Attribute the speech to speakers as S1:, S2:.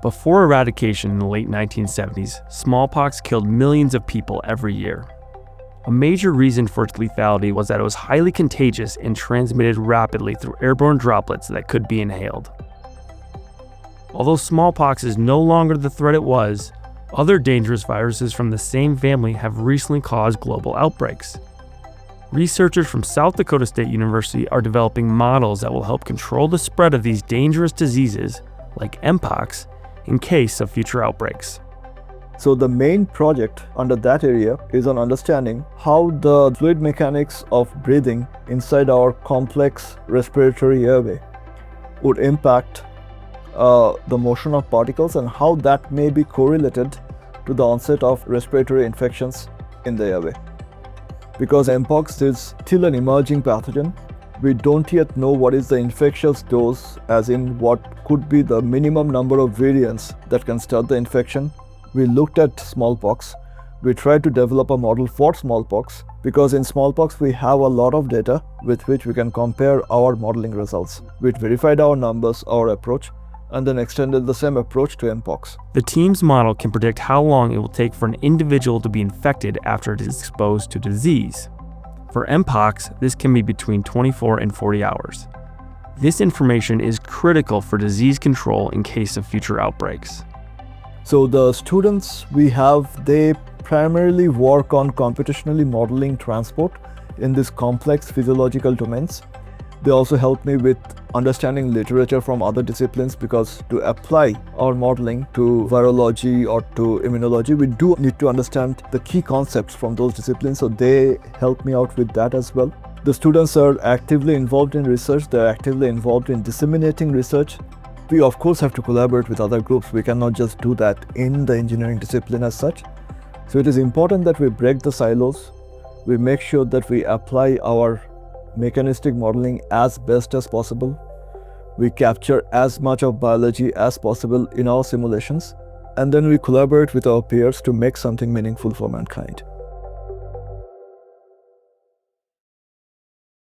S1: Before eradication in the late 1970s, smallpox killed millions of people every year. A major reason for its lethality was that it was highly contagious and transmitted rapidly through airborne droplets that could be inhaled. Although smallpox is no longer the threat it was, other dangerous viruses from the same family have recently caused global outbreaks. Researchers from South Dakota State University are developing models that will help control the spread of these dangerous diseases, like Mpox, in case of future outbreaks.
S2: So the main project under that area is on understanding how the fluid mechanics of breathing inside our complex respiratory airway would impact the motion of particles and how that may be correlated to the onset of respiratory infections in the airway. Because Mpox is still an emerging pathogen, we don't yet know what is the infectious dose, as in what could be the minimum number of variants that can start the infection. We looked at smallpox. We tried to develop a model for smallpox because in smallpox we have a lot of data with which we can compare our modeling results. We verified our numbers, our approach, and then extended the same approach to Mpox.
S1: The team's model can predict how long it will take for an individual to be infected after it is exposed to disease. For Mpox, this can be between 24 and 40 hours. This information is critical for disease control in case of future outbreaks.
S2: So the students we have, they primarily work on computationally modeling transport in these complex physiological domains. They also help me with understanding literature from other disciplines, because to apply our modeling to virology or to immunology, we do need to understand the key concepts from those disciplines, so they help me out with that as well. The students are actively involved in research, they're actively involved in disseminating research. We of course have to collaborate with other groups, we cannot just do that in the engineering discipline as such. So it is important that we break the silos, we make sure that we apply our mechanistic modeling as best as possible. We capture as much of biology as possible in our simulations, and then we collaborate with our peers to make something meaningful for mankind.